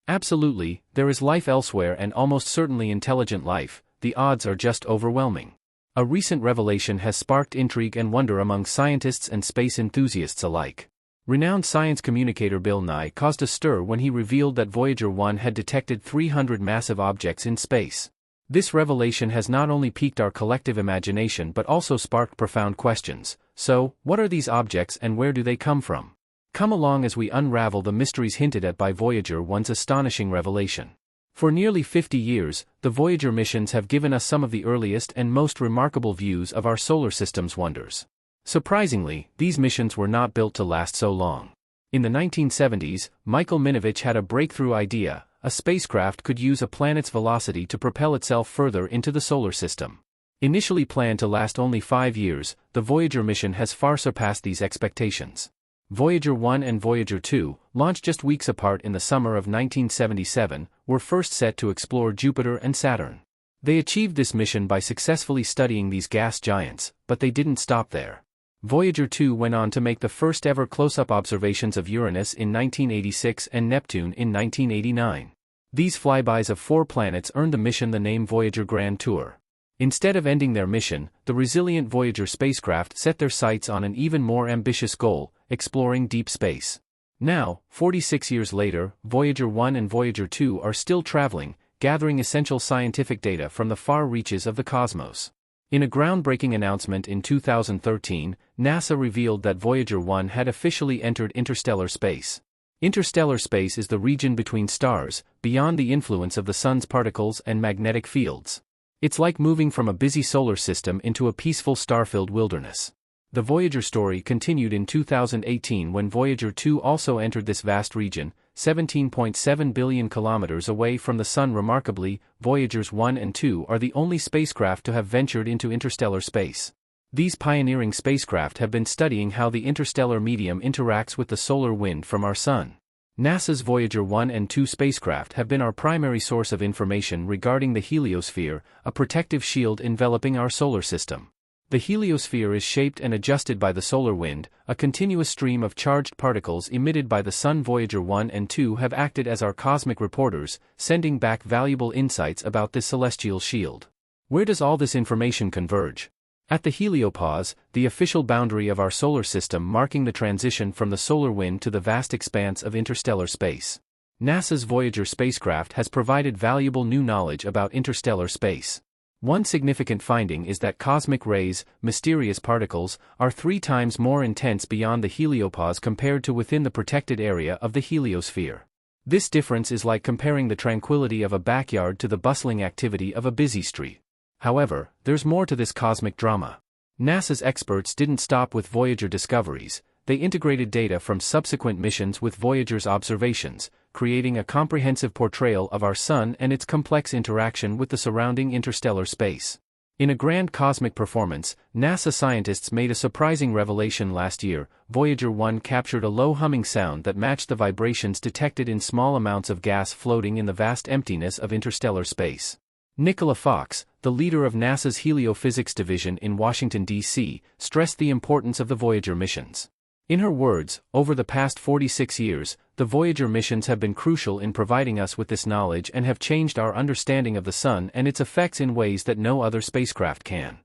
Absolutely, there is life elsewhere and almost certainly intelligent life. The odds are just overwhelming. A recent revelation has sparked intrigue and wonder among scientists and space enthusiasts alike. Renowned science communicator Bill Nye caused a stir when he revealed that Voyager 1 had detected 300 massive objects in space. This revelation has not only piqued our collective imagination but also sparked profound questions. So, what are these objects and where do they come from? Come along as we unravel the mysteries hinted at by Voyager 1's astonishing revelation. For nearly 50 years, the Voyager missions have given us some of the earliest and most remarkable views of our solar system's wonders. Surprisingly, these missions were not built to last so long. In the 1970s, Michael Minovich had a breakthrough idea: a spacecraft could use a planet's velocity to propel itself further into the solar system. Initially planned to last only 5 years, the Voyager mission has far surpassed these expectations. Voyager 1 and Voyager 2, launched just weeks apart in the summer of 1977, were first set to explore Jupiter and Saturn. They achieved this mission by successfully studying these gas giants, but they didn't stop there. Voyager 2 went on to make the first ever close-up observations of Uranus in 1986 and Neptune in 1989. These flybys of 4 planets earned the mission the name Voyager Grand Tour. Instead of ending their mission, the resilient Voyager spacecraft set their sights on an even more ambitious goal: exploring deep space. Now, 46 years later, Voyager 1 and Voyager 2 are still traveling, gathering essential scientific data from the far reaches of the cosmos. In a groundbreaking announcement in 2013, NASA revealed that Voyager 1 had officially entered interstellar space. Interstellar space is the region between stars, beyond the influence of the sun's particles and magnetic fields. It's like moving from a busy solar system into a peaceful star-filled wilderness. The Voyager story continued in 2018 when Voyager 2 also entered this vast region, 17.7 billion kilometers away from the Sun. Remarkably, Voyagers 1 and 2 are the only spacecraft to have ventured into interstellar space. These pioneering spacecraft have been studying how the interstellar medium interacts with the solar wind from our Sun. NASA's Voyager 1 and 2 spacecraft have been our primary source of information regarding the heliosphere, a protective shield enveloping our solar system. The heliosphere is shaped and adjusted by the solar wind, a continuous stream of charged particles emitted by the Sun. Voyager 1 and 2 have acted as our cosmic reporters, sending back valuable insights about this celestial shield. Where does all this information converge? At the heliopause, the official boundary of our solar system, marking the transition from the solar wind to the vast expanse of interstellar space. NASA's Voyager spacecraft has provided valuable new knowledge about interstellar space. One significant finding is that cosmic rays, mysterious particles, are 3 times more intense beyond the heliopause compared to within the protected area of the heliosphere. This difference is like comparing the tranquility of a backyard to the bustling activity of a busy street. However, there's more to this cosmic drama. NASA's experts didn't stop with Voyager discoveries. They integrated data from subsequent missions with Voyager's observations, creating a comprehensive portrayal of our Sun and its complex interaction with the surrounding interstellar space. In a grand cosmic performance, NASA scientists made a surprising revelation last year. Voyager 1 captured a low humming sound that matched the vibrations detected in small amounts of gas floating in the vast emptiness of interstellar space. Nicola Fox, the leader of NASA's Heliophysics Division in Washington, D.C., stressed the importance of the Voyager missions. In her words, over the past 46 years, the Voyager missions have been crucial in providing us with this knowledge and have changed our understanding of the Sun and its effects in ways that no other spacecraft can.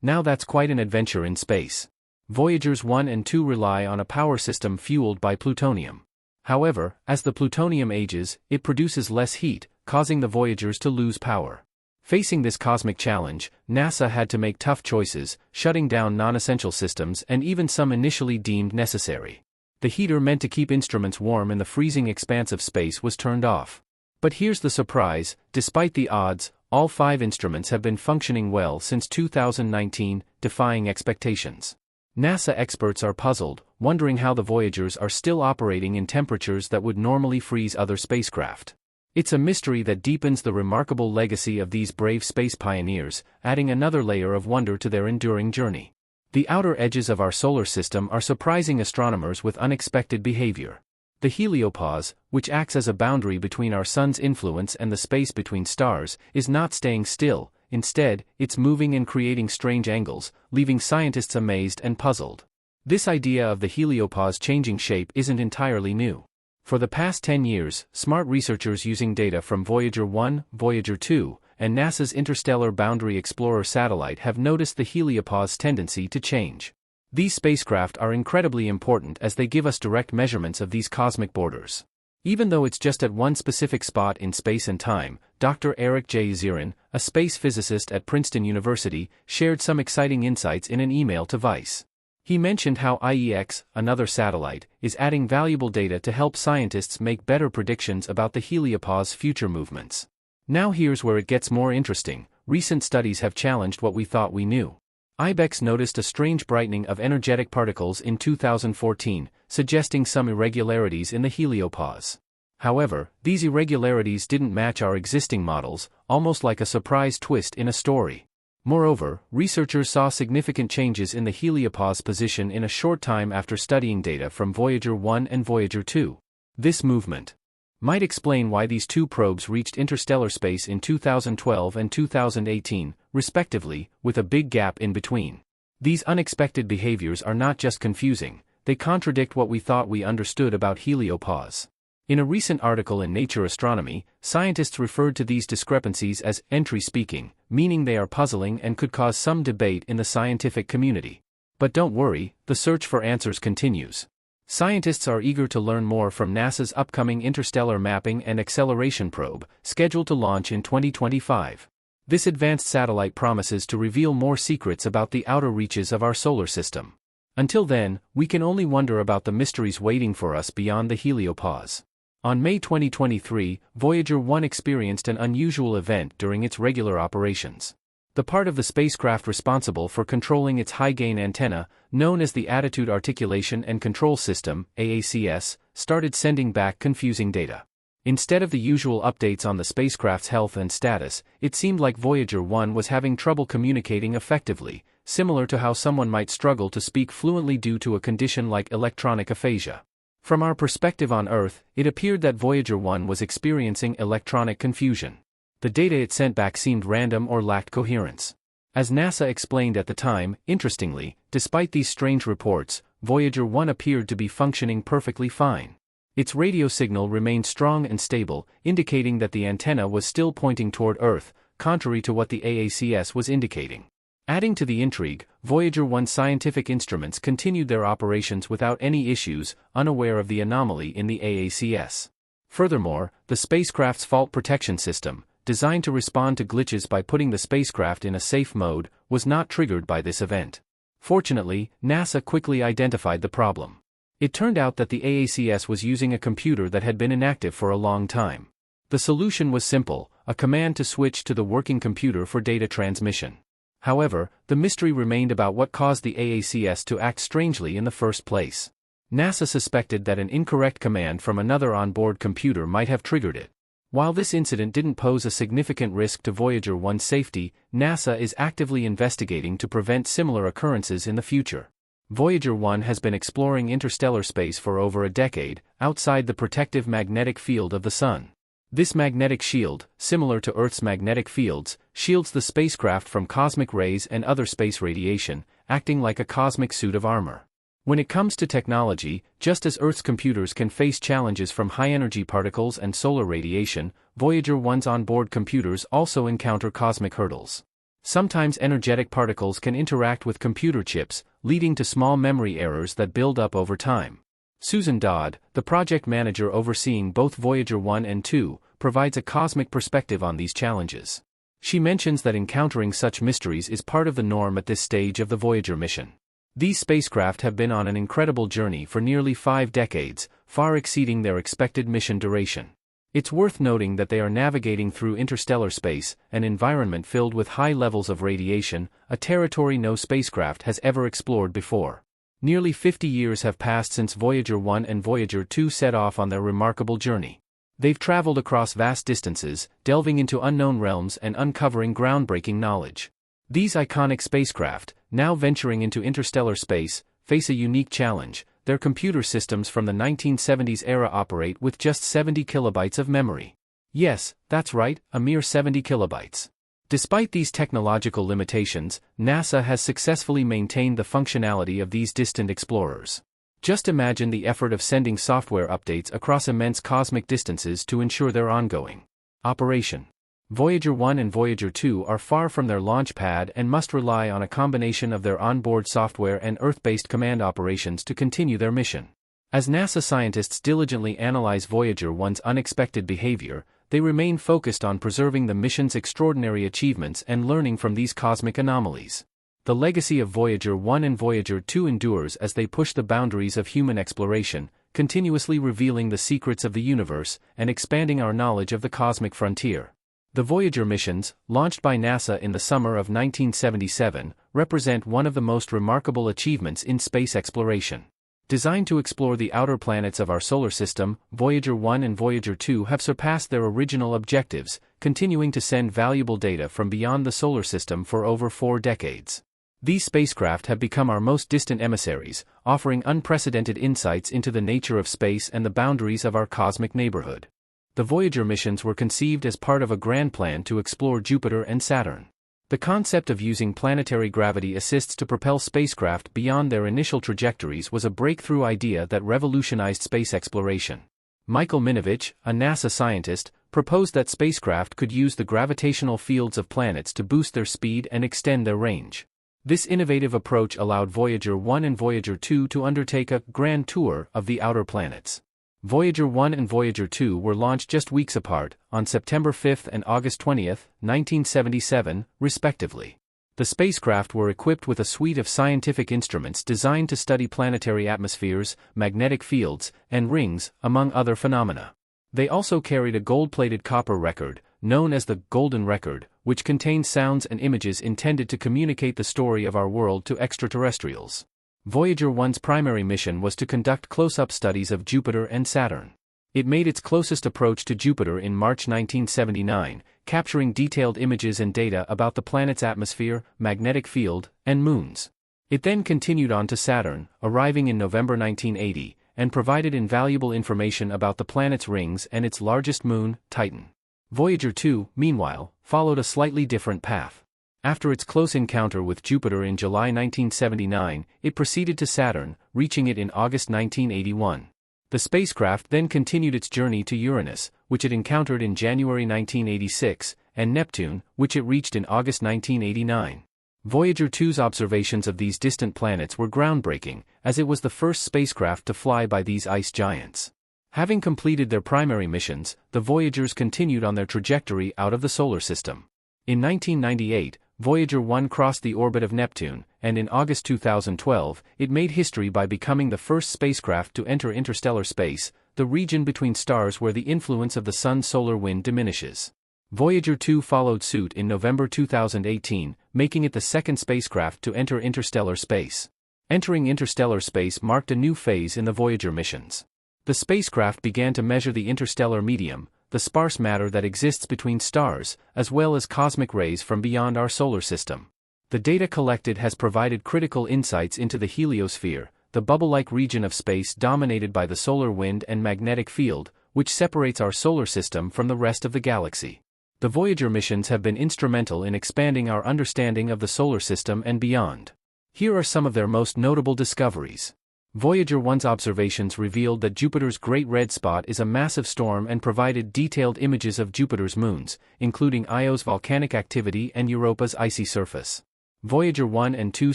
Now that's quite an adventure in space. Voyagers 1 and 2 rely on a power system fueled by plutonium. However, as the plutonium ages, it produces less heat, causing the Voyagers to lose power. Facing this cosmic challenge, NASA had to make tough choices, shutting down non-essential systems and even some initially deemed necessary. The heater meant to keep instruments warm in the freezing expanse of space was turned off. But here's the surprise: despite the odds, all 5 instruments have been functioning well since 2019, defying expectations. NASA experts are puzzled, wondering how the Voyagers are still operating in temperatures that would normally freeze other spacecraft. It's a mystery that deepens the remarkable legacy of these brave space pioneers, adding another layer of wonder to their enduring journey. The outer edges of our solar system are surprising astronomers with unexpected behavior. The heliopause, which acts as a boundary between our Sun's influence and the space between stars, is not staying still. Instead, it's moving and creating strange angles, leaving scientists amazed and puzzled. This idea of the heliopause changing shape isn't entirely new. For the past 10 years, smart researchers using data from Voyager 1, Voyager 2, and NASA's Interstellar Boundary Explorer satellite have noticed the heliopause tendency to change. These spacecraft are incredibly important as they give us direct measurements of these cosmic borders. Even though it's just at one specific spot in space and time, Dr. Eric J. Zirin, a space physicist at Princeton University, shared some exciting insights in an email to Vice. He mentioned how IEX, another satellite, is adding valuable data to help scientists make better predictions about the heliopause future movements. Now here's where it gets more interesting. Recent studies have challenged what we thought we knew. IBEX noticed a strange brightening of energetic particles in 2014, suggesting some irregularities in the heliopause. However, these irregularities didn't match our existing models, almost like a surprise twist in a story. Moreover, researchers saw significant changes in the heliopause position in a short time after studying data from Voyager 1 and Voyager 2. This movement might explain why these two probes reached interstellar space in 2012 and 2018, respectively, with a big gap in between. These unexpected behaviors are not just confusing, they contradict what we thought we understood about heliopause. In a recent article in Nature Astronomy, scientists referred to these discrepancies as entry-speaking, meaning they are puzzling and could cause some debate in the scientific community. But don't worry, the search for answers continues. Scientists are eager to learn more from NASA's upcoming Interstellar Mapping and Acceleration probe, scheduled to launch in 2025. This advanced satellite promises to reveal more secrets about the outer reaches of our solar system. Until then, we can only wonder about the mysteries waiting for us beyond the heliopause. On May 2023, Voyager 1 experienced an unusual event during its regular operations. The part of the spacecraft responsible for controlling its high-gain antenna, known as the Attitude Articulation and Control System, AACS, started sending back confusing data. Instead of the usual updates on the spacecraft's health and status, it seemed like Voyager 1 was having trouble communicating effectively, similar to how someone might struggle to speak fluently due to a condition like electronic aphasia. From our perspective on Earth, it appeared that Voyager 1 was experiencing electronic confusion. The data it sent back seemed random or lacked coherence. As NASA explained at the time, interestingly, despite these strange reports, Voyager 1 appeared to be functioning perfectly fine. Its radio signal remained strong and stable, indicating that the antenna was still pointing toward Earth, contrary to what the AACS was indicating. Adding to the intrigue, Voyager 1 scientific instruments continued their operations without any issues, unaware of the anomaly in the AACS. Furthermore, the spacecraft's fault protection system, designed to respond to glitches by putting the spacecraft in a safe mode, was not triggered by this event. Fortunately, NASA quickly identified the problem. It turned out that the AACS was using a computer that had been inactive for a long time. The solution was simple, a command to switch to the working computer for data transmission. However, the mystery remained about what caused the AACS to act strangely in the first place. NASA suspected that an incorrect command from another onboard computer might have triggered it. While this incident didn't pose a significant risk to Voyager 1's safety, NASA is actively investigating to prevent similar occurrences in the future. Voyager 1 has been exploring interstellar space for over a decade, outside the protective magnetic field of the Sun. This magnetic shield, similar to Earth's magnetic fields, shields the spacecraft from cosmic rays and other space radiation, acting like a cosmic suit of armor. When it comes to technology, just as Earth's computers can face challenges from high-energy particles and solar radiation, Voyager 1's onboard computers also encounter cosmic hurdles. Sometimes energetic particles can interact with computer chips, leading to small memory errors that build up over time. Susan Dodd, the project manager overseeing both Voyager 1 and 2, provides a cosmic perspective on these challenges. She mentions that encountering such mysteries is part of the norm at this stage of the Voyager mission. These spacecraft have been on an incredible journey for nearly 5 decades, far exceeding their expected mission duration. It's worth noting that they are navigating through interstellar space, an environment filled with high levels of radiation, a territory no spacecraft has ever explored before. Nearly 50 years have passed since Voyager 1 and Voyager 2 set off on their remarkable journey. They've traveled across vast distances, delving into unknown realms and uncovering groundbreaking knowledge. These iconic spacecraft, now venturing into interstellar space, face a unique challenge. Their computer systems from the 1970s era operate with just 70 kilobytes of memory. Yes, that's right, a mere 70 kilobytes. Despite these technological limitations, NASA has successfully maintained the functionality of these distant explorers. Just imagine the effort of sending software updates across immense cosmic distances to ensure their ongoing operation. Voyager 1 and Voyager 2 are far from their launch pad and must rely on a combination of their onboard software and Earth-based command operations to continue their mission. As NASA scientists diligently analyze Voyager 1's unexpected behavior, they remain focused on preserving the mission's extraordinary achievements and learning from these cosmic anomalies. The legacy of Voyager 1 and Voyager 2 endures as they push the boundaries of human exploration, continuously revealing the secrets of the universe and expanding our knowledge of the cosmic frontier. The Voyager missions, launched by NASA in the summer of 1977, represent one of the most remarkable achievements in space exploration. Designed to explore the outer planets of our solar system, Voyager 1 and Voyager 2 have surpassed their original objectives, continuing to send valuable data from beyond the solar system for over 4 decades. These spacecraft have become our most distant emissaries, offering unprecedented insights into the nature of space and the boundaries of our cosmic neighborhood. The Voyager missions were conceived as part of a grand plan to explore Jupiter and Saturn. The concept of using planetary gravity assists to propel spacecraft beyond their initial trajectories was a breakthrough idea that revolutionized space exploration. Michael Minovich, a NASA scientist, proposed that spacecraft could use the gravitational fields of planets to boost their speed and extend their range. This innovative approach allowed Voyager 1 and Voyager 2 to undertake a grand tour of the outer planets. Voyager 1 and Voyager 2 were launched just weeks apart, on September 5 and August 20, 1977, respectively. The spacecraft were equipped with a suite of scientific instruments designed to study planetary atmospheres, magnetic fields, and rings, among other phenomena. They also carried a gold-plated copper record, known as the Golden Record, which contained sounds and images intended to communicate the story of our world to extraterrestrials. Voyager 1's primary mission was to conduct close-up studies of Jupiter and Saturn. It made its closest approach to Jupiter in March 1979, capturing detailed images and data about the planet's atmosphere, magnetic field, and moons. It then continued on to Saturn, arriving in November 1980, and provided invaluable information about the planet's rings and its largest moon, Titan. Voyager 2, meanwhile, followed a slightly different path. After its close encounter with Jupiter in July 1979, it proceeded to Saturn, reaching it in August 1981. The spacecraft then continued its journey to Uranus, which it encountered in January 1986, and Neptune, which it reached in August 1989. Voyager 2's observations of these distant planets were groundbreaking, as it was the first spacecraft to fly by these ice giants. Having completed their primary missions, the Voyagers continued on their trajectory out of the solar system. In 1998, Voyager 1 crossed the orbit of Neptune, and in August 2012, it made history by becoming the first spacecraft to enter interstellar space, the region between stars where the influence of the Sun's solar wind diminishes. Voyager 2 followed suit in November 2018, making it the second spacecraft to enter interstellar space. Entering interstellar space marked a new phase in the Voyager missions. The spacecraft began to measure the interstellar medium, the sparse matter that exists between stars, as well as cosmic rays from beyond our solar system. The data collected has provided critical insights into the heliosphere, the bubble-like region of space dominated by the solar wind and magnetic field, which separates our solar system from the rest of the galaxy. The Voyager missions have been instrumental in expanding our understanding of the solar system and beyond. Here are some of their most notable discoveries. Voyager 1's observations revealed that Jupiter's Great Red Spot is a massive storm and provided detailed images of Jupiter's moons, including Io's volcanic activity and Europa's icy surface. Voyager 1 and 2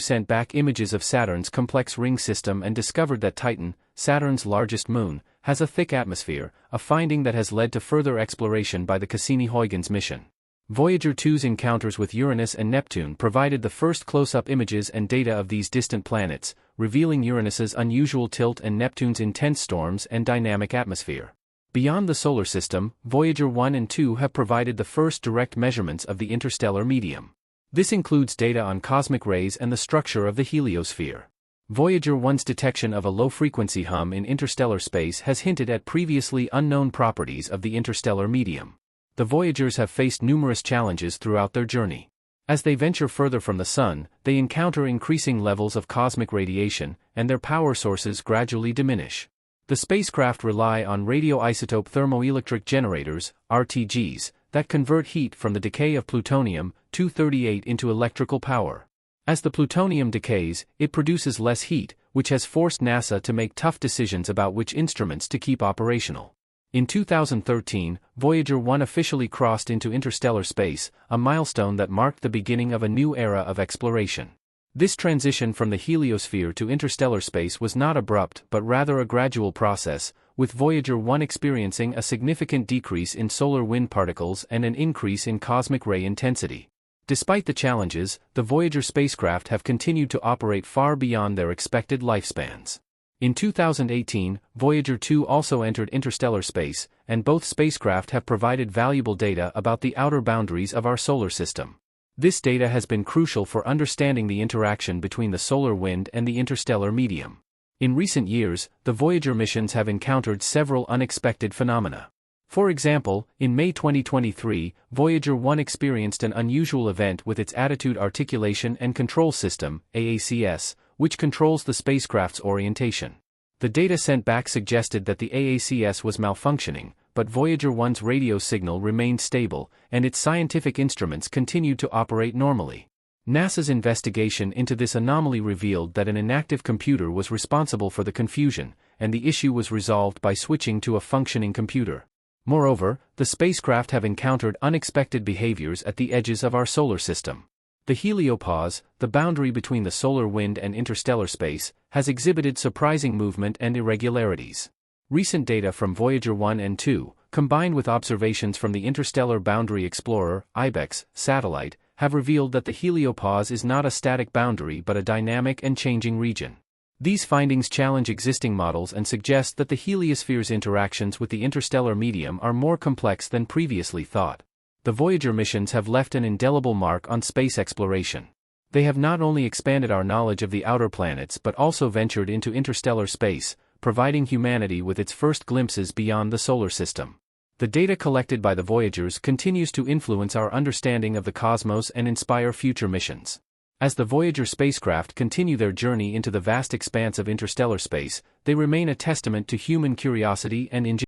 sent back images of Saturn's complex ring system and discovered that Titan, Saturn's largest moon, has a thick atmosphere, a finding that has led to further exploration by the Cassini-Huygens mission. Voyager 2's encounters with Uranus and Neptune provided the first close-up images and data of these distant planets, revealing Uranus's unusual tilt and Neptune's intense storms and dynamic atmosphere. Beyond the solar system, Voyager 1 and 2 have provided the first direct measurements of the interstellar medium. This includes data on cosmic rays and the structure of the heliosphere. Voyager 1's detection of a low-frequency hum in interstellar space has hinted at previously unknown properties of the interstellar medium. The Voyagers have faced numerous challenges throughout their journey. As they venture further from the Sun, they encounter increasing levels of cosmic radiation, and their power sources gradually diminish. The spacecraft rely on radioisotope thermoelectric generators, RTGs, that convert heat from the decay of plutonium-238 into electrical power. As the plutonium decays, it produces less heat, which has forced NASA to make tough decisions about which instruments to keep operational. In 2013, Voyager 1 officially crossed into interstellar space, a milestone that marked the beginning of a new era of exploration. This transition from the heliosphere to interstellar space was not abrupt but rather a gradual process, with Voyager 1 experiencing a significant decrease in solar wind particles and an increase in cosmic ray intensity. Despite the challenges, the Voyager spacecraft have continued to operate far beyond their expected lifespans. In 2018, Voyager 2 also entered interstellar space, and both spacecraft have provided valuable data about the outer boundaries of our solar system. This data has been crucial for understanding the interaction between the solar wind and the interstellar medium. In recent years, the Voyager missions have encountered several unexpected phenomena. For example, in May 2023, Voyager 1 experienced an unusual event with its Attitude Articulation and Control System, AACS, which controls the spacecraft's orientation. The data sent back suggested that the AACS was malfunctioning, but Voyager 1's radio signal remained stable, and its scientific instruments continued to operate normally. NASA's investigation into this anomaly revealed that an inactive computer was responsible for the confusion, and the issue was resolved by switching to a functioning computer. Moreover, the spacecraft have encountered unexpected behaviors at the edges of our solar system. The heliopause, the boundary between the solar wind and interstellar space, has exhibited surprising movement and irregularities. Recent data from Voyager 1 and 2, combined with observations from the Interstellar Boundary Explorer (IBEX) satellite, have revealed that the heliopause is not a static boundary but a dynamic and changing region. These findings challenge existing models and suggest that the heliosphere's interactions with the interstellar medium are more complex than previously thought. The Voyager missions have left an indelible mark on space exploration. They have not only expanded our knowledge of the outer planets but also ventured into interstellar space, providing humanity with its first glimpses beyond the solar system. The data collected by the Voyagers continues to influence our understanding of the cosmos and inspire future missions. As the Voyager spacecraft continue their journey into the vast expanse of interstellar space, they remain a testament to human curiosity and ingenuity.